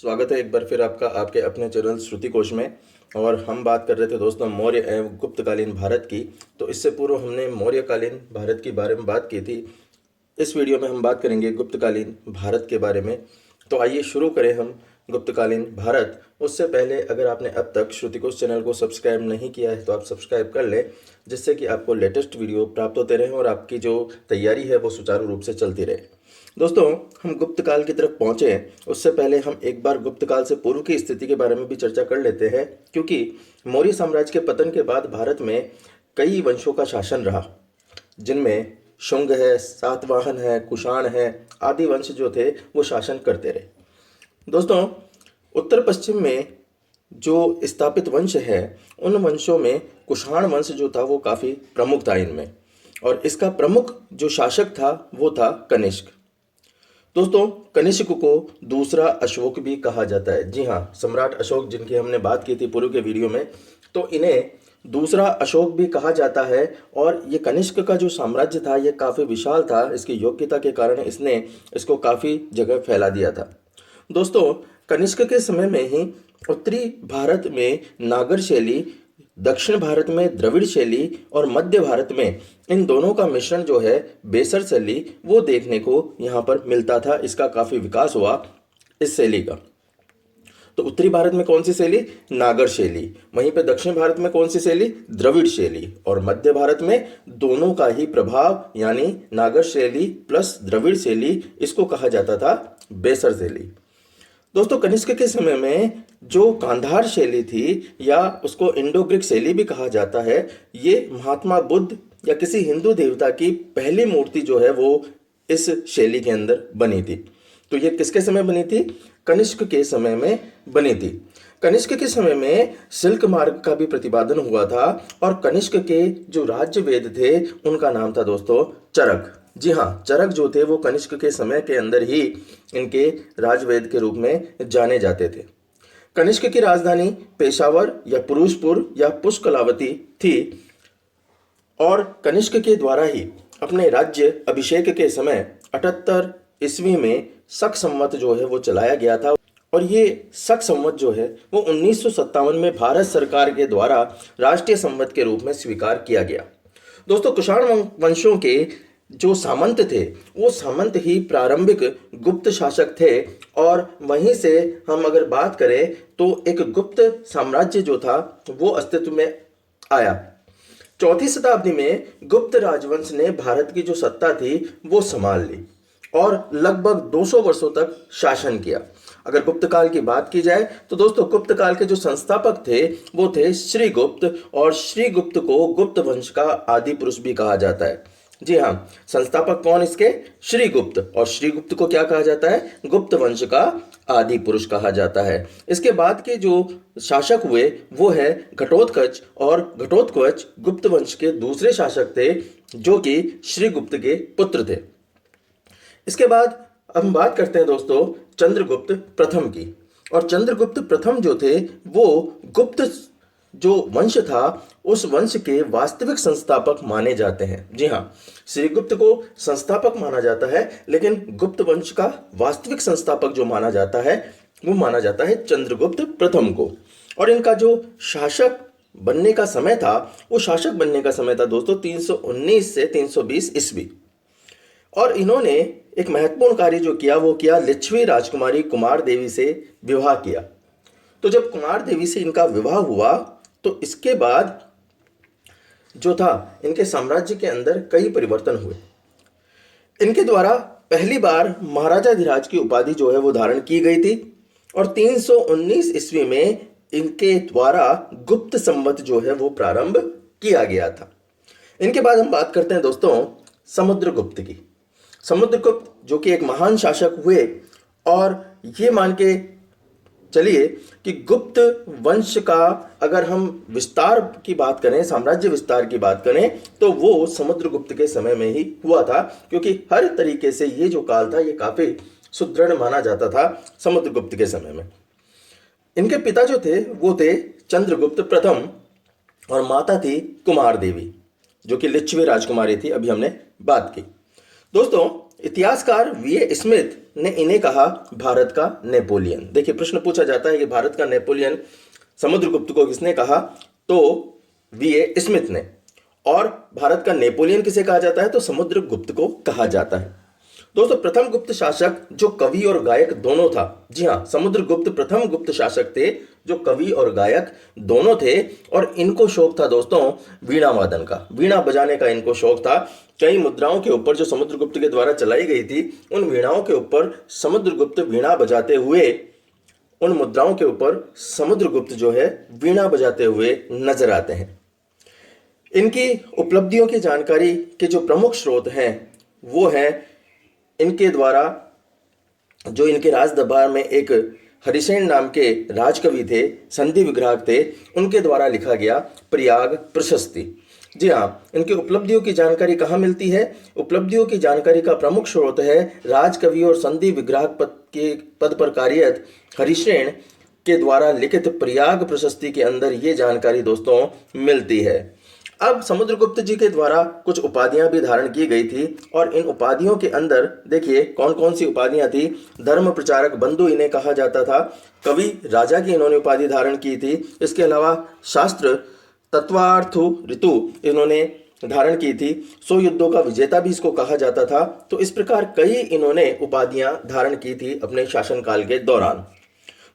स्वागत है एक बार फिर आपका आपके अपने चैनल श्रुति कोश में। और हम बात कर रहे थे दोस्तों मौर्य एवं गुप्तकालीन भारत की। तो इससे पूर्व हमने मौर्यकालीन भारत के बारे में बात की थी। इस वीडियो में हम बात करेंगे गुप्तकालीन भारत के बारे में। तो आइए शुरू करें हम गुप्तकालीन भारत। उससे पहले अगर आपने अब तक श्रुति कोश चैनल को सब्सक्राइब नहीं किया है तो आप सब्सक्राइब कर लें, जिससे कि आपको लेटेस्ट वीडियो प्राप्त होते रहें और आपकी जो तैयारी है वो सुचारू रूप से चलती रहे। दोस्तों, हम गुप्त काल की तरफ पहुंचे उससे पहले हम एक बार गुप्त काल से पूर्व की स्थिति के बारे में भी चर्चा कर लेते हैं, क्योंकि मौर्य साम्राज्य के पतन के बाद भारत में कई वंशों का शासन रहा, जिनमें शुंग है, सातवाहन है, कुषाण है आदि वंश जो थे वो शासन करते रहे। दोस्तों, उत्तर पश्चिम में जो स्थापित वंश है उन वंशों में कुषाण वंश जो था वो काफ़ी प्रमुख था इनमें, और इसका प्रमुख जो शासक था वो था कनिष्क। दोस्तों, कनिष्क को दूसरा अशोक भी कहा जाता है। जी हाँ, सम्राट अशोक जिनकी हमने बात की थी पूर्व के वीडियो में, तो इन्हें दूसरा अशोक भी कहा जाता है। और ये कनिष्क का जो साम्राज्य था ये काफ़ी विशाल था। इसकी योग्यता के कारण इसने इसको काफ़ी जगह फैला दिया था। दोस्तों, कनिष्क के समय में ही उत्तरी भारत में नागर शैली, दक्षिण भारत में द्रविड़ शैली और मध्य भारत में इन दोनों का मिश्रण जो है बेसर शैली वो देखने को यहाँ पर मिलता था। इसका काफ़ी विकास हुआ इस शैली का। तो उत्तरी भारत में कौन सी शैली? नागर शैली। वहीं पे दक्षिण भारत में कौन सी शैली? द्रविड़ शैली। और मध्य भारत में दोनों का ही प्रभाव, यानी नागर शैली प्लस द्रविड़ शैली, इसको कहा जाता था बेसर शैली। दोस्तों, कनिष्क के समय में जो गांधार शैली थी या उसको इंडो ग्रीक शैली भी कहा जाता है, ये महात्मा बुद्ध या किसी हिंदू देवता की पहली मूर्ति जो है वो इस शैली के अंदर बनी थी। तो ये किसके समय बनी थी? कनिष्क के समय में बनी थी। कनिष्क के समय में सिल्क मार्ग का भी प्रतिपादन हुआ था, और कनिष्क के जो राज्य वेद थे उनका नाम था दोस्तों चरक। जी हाँ, चरक जो थे वो कनिष्क के समय के अंदर ही इनके राजवेद के रूप में जाने जाते थे। कनिष्क की राजधानी पेशावर या पुरुषपुर या पुष्कलावती थी, और कनिष्क के द्वारा ही अपने राज्य अभिषेक के समय 78 ईस्वी में शक संवत जो है वो चलाया गया था। और ये शक संवत जो है वो 1957 में भारत सरकार के द्वारा राष्ट्रीय संवत के रूप में स्वीकार किया गया। दोस्तों, कुषाण वंशों के जो सामंत थे वो सामंत ही प्रारंभिक गुप्त शासक थे, और वहीं से हम अगर बात करें तो एक गुप्त साम्राज्य जो था वो अस्तित्व में आया। चौथी शताब्दी में गुप्त राजवंश ने भारत की जो सत्ता थी वो संभाल ली और लगभग 200 वर्षों तक शासन किया। अगर गुप्त काल की बात की जाए तो दोस्तों, गुप्त काल के जो संस्थापक थे वो थे श्रीगुप्त, और श्रीगुप्त को गुप्त वंश का आदि पुरुष भी कहा जाता है। जी हाँ, संस्थापक कौन इसके? श्रीगुप्त। और श्रीगुप्त को क्या कहा जाता है? गुप्त वंश का आदि पुरुष कहा जाता है। इसके बाद के जो शासक हुए वो है घटोत्कच, और घटोत्कच गुप्त वंश के दूसरे शासक थे जो कि श्रीगुप्त के पुत्र थे। इसके बाद हम बात करते हैं दोस्तों चंद्रगुप्त प्रथम की। और चंद्रगुप्त प्रथम जो थे वो गुप्त जो वंश था उस वंश के वास्तविक संस्थापक माने जाते हैं। जी हाँ, श्रीगुप्त को संस्थापक माना जाता है, लेकिन गुप्त वंश का वास्तविक संस्थापक जो माना जाता है वो माना जाता है चंद्रगुप्त प्रथम को। और इनका जो शासक बनने का समय था वो शासक बनने का समय था दोस्तों 319 से 320 ईस्वी। और इन्होंने एक महत्वपूर्ण कार्य जो किया वो किया, लिच्छवी राजकुमारी कुमार देवी से विवाह किया। तो जब कुमार देवी से इनका विवाह हुआ तो इसके बाद जो था इनके साम्राज्य के अंदर कई परिवर्तन हुए। इनके द्वारा पहली बार महाराजाधिराज की उपाधि जो है वो धारण की गई थी, और 319 ईस्वी में इनके द्वारा गुप्त संवत जो है वो प्रारंभ किया गया था। इनके बाद हम बात करते हैं दोस्तों समुद्रगुप्त की। समुद्रगुप्त जो कि एक महान शासक हुए, और ये मान के चलिए कि गुप्त वंश का अगर हम विस्तार की बात करें, साम्राज्य विस्तार की बात करें, तो वो समुद्रगुप्त के समय में ही हुआ था, क्योंकि हर तरीके से ये जो काल था ये काफ़ी सुदृढ़ माना जाता था समुद्रगुप्त के समय में। इनके पिता जो थे वो थे चंद्रगुप्त प्रथम, और माता थी कुमार देवी जो कि लिच्छवी राजकुमारी थी, अभी हमने बात की। दोस्तों, इतिहासकार वीए स्मिथ ने इन्हें कहा भारत का नेपोलियन। देखिए, प्रश्न पूछा जाता है कि भारत का नेपोलियन समुद्रगुप्त को किसने कहा, तो वीए स्मिथ ने। और भारत का नेपोलियन किसे कहा जाता है, तो समुद्रगुप्त को कहा जाता है। दोस्तों, प्रथम गुप्त शासक जो कवि और गायक दोनों था, जी हाँ, समुद्रगुप्त प्रथम गुप्त शासक थे जो कवि और गायक दोनों थे। और इनको शौक था दोस्तों वीणा वादन का, वीणा बजाने का इनको शौक था। कई मुद्राओं के ऊपर जो समुद्रगुप्त के द्वारा चलाई गई थी, उन वीणाओं के ऊपर समुद्रगुप्त वीणा बजाते हुए, उन मुद्राओं के ऊपर समुद्रगुप्त जो है वीणा बजाते हुए नजर आते हैं। इनकी उपलब्धियों की जानकारी के जो प्रमुख स्रोत हैं वो हैं इनके द्वारा, जो इनके राज दरबार में एक हरिसेन नाम के राजकवि थे, संधि विग्राहक थे, उनके द्वारा लिखा गया प्रयाग प्रशस्ति। जी हाँ, इनकी उपलब्धियों की जानकारी कहाँ मिलती है, उपलब्धियों की जानकारी का प्रमुख स्रोत है राजकवि और संधि विग्राहक पद पर कार्यरत हरिसेन के द्वारा लिखित प्रयाग प्रशस्ति के अंदर ये जानकारी दोस्तों मिलती है। अब समुद्रगुप्त जी के द्वारा कुछ उपाधियां भी धारण की गई थी, और इन उपाधियों के अंदर देखिए कौन कौन सी उपाधियां थी। धर्म प्रचारक बंधु इन्हें कहा जाता था, कवि राजा की इन्होंने उपाधि धारण की थी। इसके अलावा शास्त्र तत्वार्थु ऋतु इन्होंने धारण की थी। 100 युद्धों का विजेता भी इसको कहा जाता था। तो इस प्रकार कई इन्होंने उपाधियां धारण की थी अपने शासनकाल के दौरान।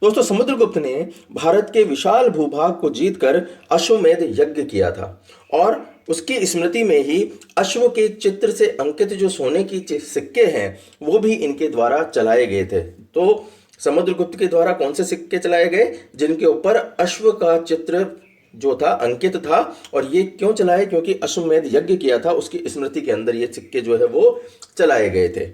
दोस्तों, समुद्रगुप्त ने भारत के विशाल भूभाग को जीतकर अश्वमेध यज्ञ किया था, और उसकी स्मृति में ही अश्व के चित्र से अंकित जो सोने की सिक्के हैं वो भी इनके द्वारा चलाए गए थे। तो समुद्रगुप्त के द्वारा कौन से सिक्के चलाए गए, जिनके ऊपर अश्व का चित्र जो था अंकित था। और ये क्यों चलाए, क्योंकि अश्वमेध यज्ञ किया था, उसकी स्मृति के अंदर ये सिक्के जो है वो चलाए गए थे।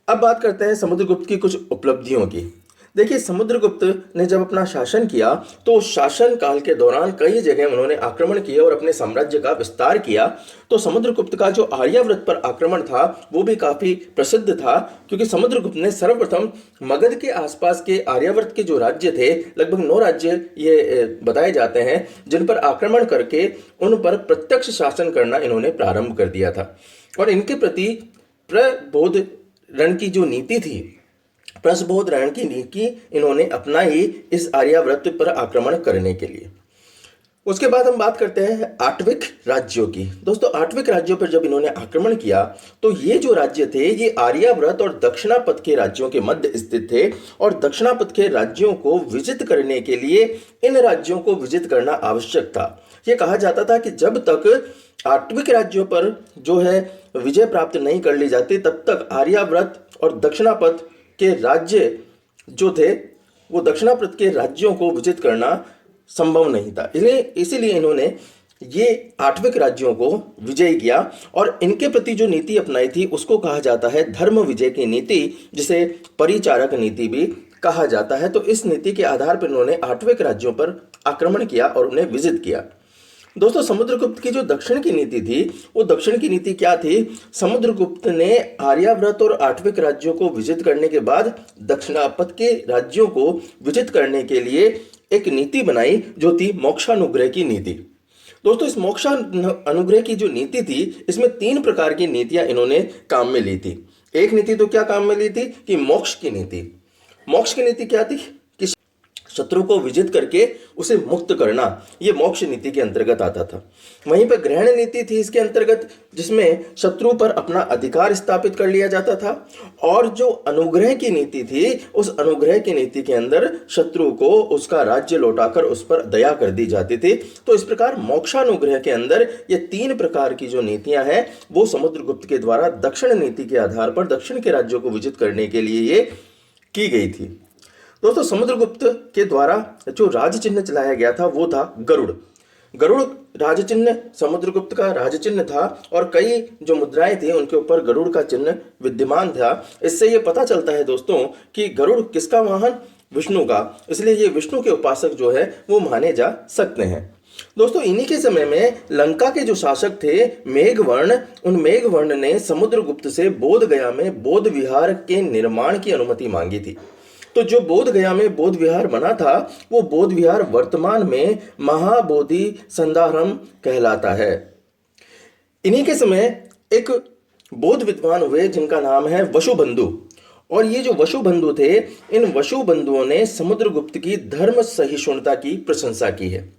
अब बात करते हैं समुद्रगुप्त की कुछ उपलब्धियों की। देखिए, समुद्रगुप्त ने जब अपना शासन किया तो शासन काल के दौरान कई जगह उन्होंने आक्रमण किए और अपने साम्राज्य का विस्तार किया। तो समुद्रगुप्त का जो आर्यावर्त पर आक्रमण था वो भी काफी प्रसिद्ध था, क्योंकि समुद्रगुप्त ने सर्वप्रथम मगध के आसपास के आर्यावर्त के जो राज्य थे, लगभग 9 राज्य ये बताए जाते हैं, जिन पर आक्रमण करके उन पर प्रत्यक्ष शासन करना इन्होंने प्रारंभ कर दिया था। और इनके प्रति प्रबोध रण की जो नीति थी, प्रसबोध रण की नीति इन्होंने अपनाई इस आर्यावर्त पर आक्रमण करने के लिए। उसके बाद हम बात करते हैं आठविक राज्यों की। दोस्तों, आठविक राज्यों पर जब इन्होंने आक्रमण किया तो ये जो राज्य थे ये आर्यावर्त और दक्षिणापथ के राज्यों के मध्य स्थित थे, और दक्षिणापथ के राज्यों को विजित करने के लिए इन राज्यों को विजित करना आवश्यक था। ये कहा जाता था कि जब तक आठविक राज्यों पर जो है विजय प्राप्त नहीं कर ली जाती, तब तक आर्यावर्त और दक्षिणापथ के राज्य जो थे वो दक्षिणापथ के राज्यों को विजित करना संभव नहीं था। इसीलिए इन्होंने ये आठविक राज्यों को विजय किया, और इनके प्रति जो नीति अपनाई थी उसको कहा जाता है धर्म विजय की नीति, जिसे परिचारक नीति भी कहा जाता है। तो इस नीति के आधार पर इन्होंने आठविक राज्यों पर आक्रमण किया और उन्हें विजित किया। दोस्तों, समुद्रगुप्त की जो दक्षिण की नीति थी वो दक्षिण की नीति क्या थी, समुद्रगुप्त ने आर्यावर्त और आठविक राज्यों को विजित करने के बाद दक्षिणापथ के राज्यों को विजित करने के लिए एक नीति बनाई जो थी मोक्षानुग्रह की नीति। दोस्तों, इस मोक्षानुग्रह की जो नीति थी इसमें 3 प्रकार की नीतियां इन्होंने काम में ली थी। एक नीति तो क्या काम में ली थी कि मोक्ष की नीति। मोक्ष की नीति क्या थी कि शत्रु को विजित करके उसे मुक्त करना, ये मोक्ष नीति के अंतर्गत आता था। वहीं पर ग्रहण नीति थी इसके अंतर्गत, जिसमें शत्रु पर अपना अधिकार स्थापित कर लिया जाता था। और जो अनुग्रह की नीति थी, उस अनुग्रह की नीति के अंदर शत्रु को उसका राज्य लौटाकर उस पर दया कर दी जाती थी। तो इस प्रकार मोक्षानुग्रह के अंदर ये 3 प्रकार की जो नीतियां हैं वो समुद्रगुप्त के द्वारा दक्षिण नीति के आधार पर दक्षिण के राज्यों को विजित करने के लिए ये की गई थी। दोस्तों, समुद्रगुप्त के द्वारा जो राज चिन्ह चलाया गया था वो था गरुड़। गरुड़ राज चिन्ह समुद्रगुप्त का राज चिन्ह था, और कई जो मुद्राएं थी उनके ऊपर गरुड़ का चिन्ह विद्यमान था। इससे ये पता चलता है दोस्तों कि गरुड़ किसका वाहन, विष्णु का, इसलिए ये विष्णु के उपासक जो है वो माने जा सकते हैं। दोस्तों, इन्हीं के समय में लंका के जो शासक थे मेघवर्ण, उन मेघवर्ण ने समुद्रगुप्त से बोध गया में बोध विहार के निर्माण की अनुमति मांगी थी। तो जो बोध गया में बोध विहार बना था वो बोध विहार वर्तमान में महाबोधि संधारम कहलाता है। इन्हीं के समय एक बौद्ध विद्वान हुए जिनका नाम है वसुबंधु। और ये जो वसुबंधु थे, इन वसुबंधुओं ने समुद्रगुप्त की धर्म सहिष्णुता की प्रशंसा की है।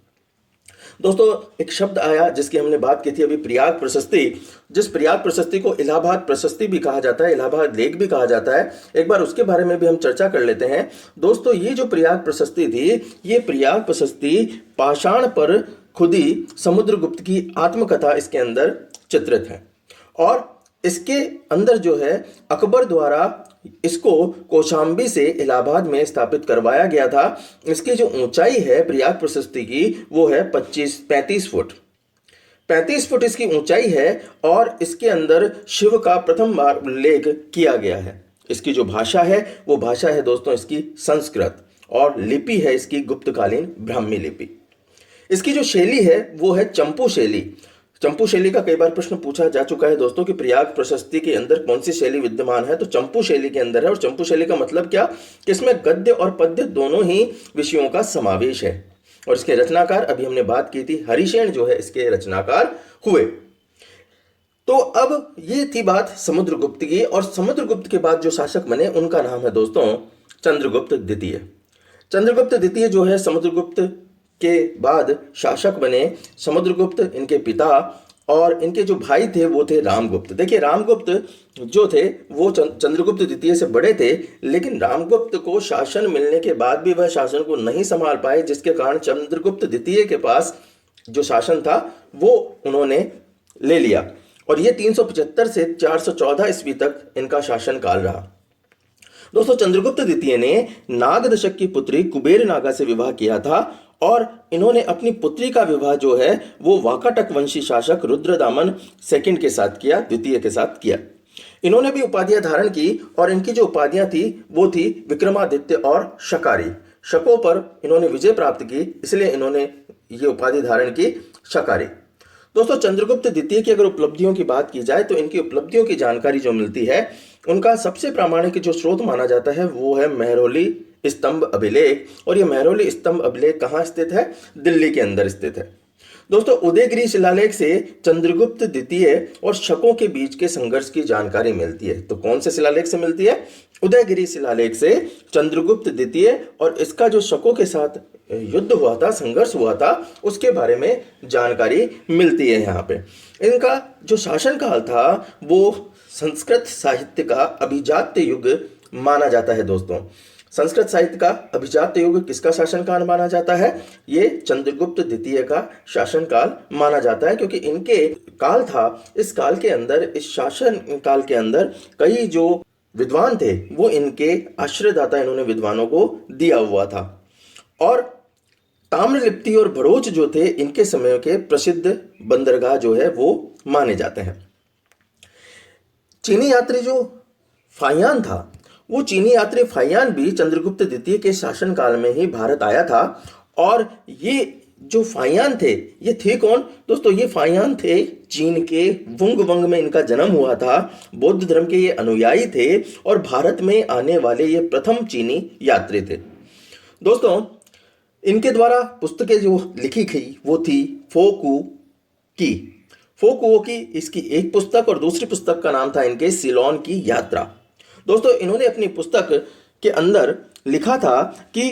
दोस्तों, एक शब्द आया जिसकी हमने बात की थी अभी, प्रयाग प्रशस्ति। जिस प्रयाग प्रशस्ति को इलाहाबाद प्रशस्ति भी कहा जाता है, इलाहाबाद लेख भी कहा जाता है, एक बार उसके बारे में भी हम चर्चा कर लेते हैं। दोस्तों, ये जो प्रयाग प्रशस्ति थी, ये प्रयाग प्रशस्ति पाषाण पर खुदी समुद्रगुप्त की आत्मकथा इसके अंदर चित्रित है। और इसके अंदर जो है अकबर द्वारा इसको कौशाम्बी से इलाहाबाद में स्थापित करवाया गया था। इसकी जो ऊंचाई है प्रयाग प्रशस्ति की, वो है 35 फुट। 35 फुट इसकी ऊंचाई है। और इसके अंदर शिव का प्रथम बार उल्लेख किया गया है। इसकी जो भाषा है वो भाषा है दोस्तों इसकी संस्कृत, और लिपि है इसकी गुप्तकालीन ब्राह्मी लिपि। इसकी जो शैली है वो है चंपू शैली। चंपू शैली का कई बार प्रश्न पूछा जा चुका है दोस्तों कि प्रयाग प्रशस्ति के अंदर कौन सी शैली विद्यमान है, तो चंपू शैली के अंदर है। और चंपू शैली का मतलब क्या, कि इसमें गद्य और पद्य दोनों ही विषयों का समावेश है। और इसके रचनाकार, अभी हमने बात की थी, हरिशेन जो है इसके रचनाकार हुए। तो अब ये थी बात समुद्रगुप्त की। और समुद्रगुप्त के बाद जो शासक बने उनका नाम है दोस्तों चंद्रगुप्त द्वितीय। चंद्रगुप्त द्वितीय जो है समुद्रगुप्त के बाद शासक बने। समुद्रगुप्त इनके पिता, और इनके जो भाई थे वो थे रामगुप्त। देखिए, रामगुप्त जो थे वो चंद्रगुप्त द्वितीय से बड़े थे, लेकिन रामगुप्त को शासन मिलने के बाद भी वह शासन को नहीं संभाल पाए, जिसके कारण चंद्रगुप्त द्वितीय के पास जो शासन था वो उन्होंने ले लिया। और ये 375 से 414 ईस्वी तक इनका शासन काल रहा। दोस्तों, चंद्रगुप्त द्वितीय ने नाग दशक की पुत्री कुबेर नागा से विवाह किया था। और इन्होंने अपनी पुत्री का विवाह जो है वो वाकाटक वंशी शासक रुद्रदामन सेकंड के साथ किया, द्वितीय के साथ किया। इन्होंने भी उपाधियां धारण की, और इनकी जो उपाधियां थी वो थी विक्रमादित्य और शकारी। शकों पर इन्होंने विजय प्राप्त की, इसलिए इन्होंने ये उपाधि धारण की शकारी। दोस्तों, चंद्रगुप्त द्वितीय की अगर उपलब्धियों की बात की जाए तो इनकी उपलब्धियों की जानकारी जो मिलती है, उनका सबसे प्रामाणिक जो स्रोत माना जाता है वो है मेहरौली स्तंभ अभिलेख। और ये मेहरौली स्तंभ अभिलेख कहाँ स्थित है, दिल्ली के अंदर स्थित है। दोस्तों, उदयगिरी शिलालेख से चंद्रगुप्त द्वितीय और शकों के बीच के संघर्ष की जानकारी मिलती है। तो कौन से शिलालेख से मिलती है, उदयगिरी शिलालेख से चंद्रगुप्त द्वितीय और इसका जो शकों के साथ युद्ध हुआ था, संघर्ष हुआ था, उसके बारे में जानकारी मिलती है। यहाँ पे इनका जो शासनकाल था वो संस्कृत साहित्य का अभिजात्य युग माना जाता है। दोस्तों, संस्कृत साहित्य का अभिजात्य युग किसका शासनकाल माना जाता है, ये चंद्रगुप्त द्वितीय का शासनकाल माना जाता है, क्योंकि इनके काल था, इस काल के अंदर, इस शासन काल के अंदर कई जो विद्वान थे वो इनके आश्रयदाता, इन्होंने विद्वानों को दिया हुआ था। और ताम्रलिप्ति और भरोच जो थे इनके समय के प्रसिद्ध बंदरगाह जो है वो माने जाते हैं। चीनी यात्री जो फाहियान था, वो चीनी यात्री फाहियान भी चंद्रगुप्त द्वितीय के शासनकाल में ही भारत आया था। और ये जो फाहियान थे, ये थे कौन दोस्तों, ये फाहियान थे चीन के वुंगवंग में इनका जन्म हुआ था। बौद्ध धर्म के ये अनुयायी थे और भारत में आने वाले ये प्रथम चीनी यात्री थे। दोस्तों, इनके द्वारा पुस्तकें जो लिखी गई वो थी फोकू की, इसकी एक पुस्तक, और दूसरी पुस्तक का नाम था इनके सिलोन की यात्रा। दोस्तों, इन्होंने अपनी पुस्तक के अंदर लिखा था कि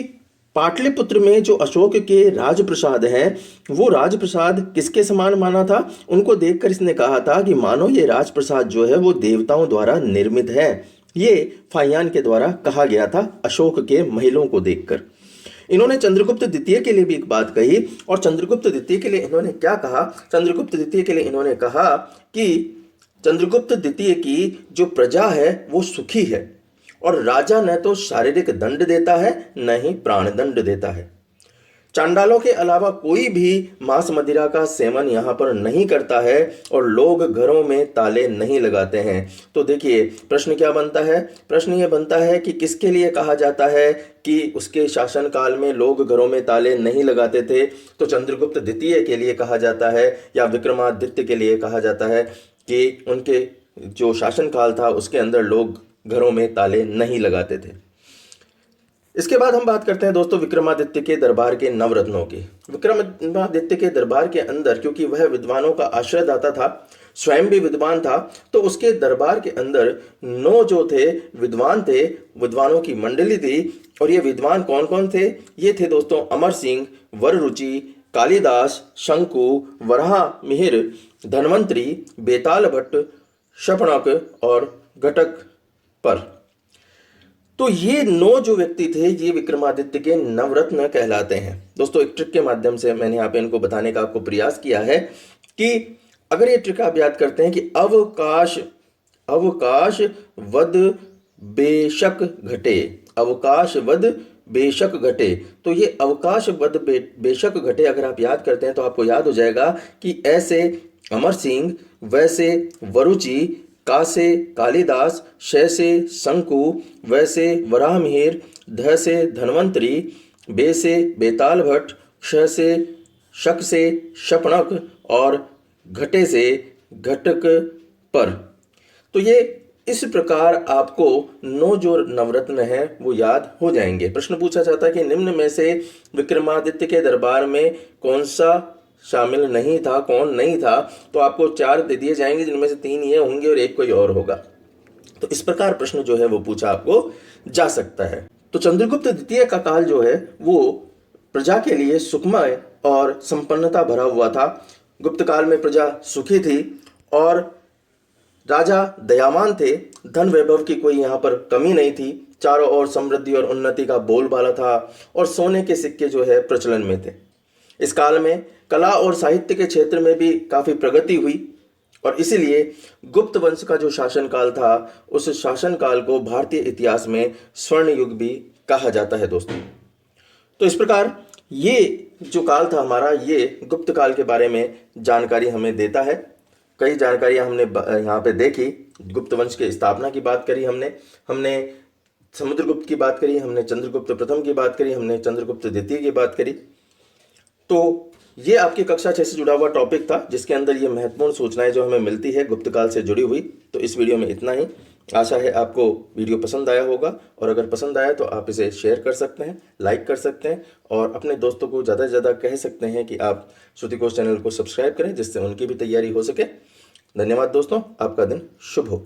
पाटलिपुत्र में जो अशोक के राजप्रसाद हैं वो राजप्रसाद किसके समान माना था, उनको देखकर इसने कहा था कि मानो ये राजप्रसाद जो है वो देवताओं द्वारा निर्मित है। ये फाहियान के द्वारा कहा गया था अशोक के महलों को देखकर। इन्होंने चंद्रगुप्त द्वितीय के लिए भी एक बात कही, और चंद्रगुप्त द्वितीय के लिए इन्होंने क्या कहा, चंद्रगुप्त द्वितीय के लिए इन्होंने कहा कि चंद्रगुप्त द्वितीय की जो प्रजा है वो सुखी है, और राजा न तो शारीरिक दंड देता है न ही प्राण दंड देता है। चांडालों के अलावा कोई भी मांस मदिरा का सेवन यहाँ पर नहीं करता है, और लोग घरों में ताले नहीं लगाते हैं। तो देखिए, प्रश्न क्या बनता है, प्रश्न ये बनता है कि किसके लिए कहा जाता है कि उसके शासनकाल में लोग घरों में ताले नहीं लगाते थे। तो चंद्रगुप्त द्वितीय के लिए कहा जाता है, या विक्रमादित्य के लिए कहा जाता है कि उनके जो शासनकाल था उसके अंदर लोग घरों में ताले नहीं लगाते थे। इसके बाद हम बात करते हैं दोस्तों विक्रमादित्य के दरबार के नवरत्नों की। विक्रमादित्य के दरबार के अंदर, क्योंकि वह विद्वानों का आश्रयदाता था, स्वयं भी विद्वान था, तो उसके दरबार के अंदर 9 जो थे विद्वान थे, विद्वानों की मंडली थी। और ये विद्वान कौन कौन थे? ये थे दोस्तों अमर सिंह, वररुचि, कालिदास, शंकु, वराह मिहिर, धन्वंतरी, बेताल भट्ट, शपणक और घटक पर। तो ये 9 जो व्यक्ति थे ये विक्रमादित्य के नवरत्न कहलाते हैं। दोस्तों एक ट्रिक के माध्यम से मैंने यहाँ पे इनको बताने का आपको प्रयास किया है कि अगर ये ट्रिक आप याद करते हैं कि अवकाश अवकाश वद बेशक घटे, अवकाश वद बेशक घटे, तो ये अवकाश वद बेशक घटे अगर आप याद करते हैं तो आपको याद हो जाएगा कि ऐसे अमर सिंह, वैसे वरुचि, का से कालिदास, श से शंकु, व से वराहमिहिर, ध से धन्वंतरी, बे से बेताल भट्ट, श से शक से शपणक और घटे से घटक पर। तो ये इस प्रकार आपको 9 जो नवरत्न हैं वो याद हो जाएंगे। प्रश्न पूछा जाता है कि निम्न में से विक्रमादित्य के दरबार में कौन सा शामिल नहीं था, कौन नहीं था? तो आपको 4 दे दिए जाएंगे जिनमें से 3 ये होंगे और 1 कोई और होगा। तो इस प्रकार प्रश्न जो है वो पूछा आपको जा सकता है। तो चंद्रगुप्त द्वितीय का काल जो है वो प्रजा के लिए सुखमय और संपन्नता भरा हुआ था। गुप्त काल में प्रजा सुखी थी और राजा दयावान थे, धन वैभव की कोई यहाँ पर कमी नहीं थी, चारों ओर समृद्धि और उन्नति का बोलबाला था और सोने के सिक्के जो है प्रचलन में थे। इस काल में कला और साहित्य के क्षेत्र में भी काफी प्रगति हुई और इसीलिए गुप्त वंश का जो शासनकाल था उस शासनकाल को भारतीय इतिहास में स्वर्ण युग भी कहा जाता है दोस्तों। तो इस प्रकार ये जो काल था हमारा, ये गुप्त काल के बारे में जानकारी हमें देता है। कई जानकारियां हमने यहाँ पे देखी। गुप्त वंश के स्थापना की बात करी हमने समुद्रगुप्त की बात करी, हमने चंद्रगुप्त प्रथम की बात करी, हमने चंद्रगुप्त द्वितीय की बात करी। तो ये आपकी कक्षा 6 से जुड़ा हुआ टॉपिक था जिसके अंदर ये महत्वपूर्ण सूचनाएं जो हमें मिलती है गुप्त काल से जुड़ी हुई। तो इस वीडियो में इतना ही। आशा है आपको वीडियो पसंद आया होगा और अगर पसंद आया तो आप इसे शेयर कर सकते हैं, लाइक कर सकते हैं और अपने दोस्तों को ज़्यादा से ज़्यादा कह सकते हैं कि आप श्रुतिकोश चैनल को सब्सक्राइब करें जिससे उनकी भी तैयारी हो सके। धन्यवाद दोस्तों, आपका दिन शुभ हो।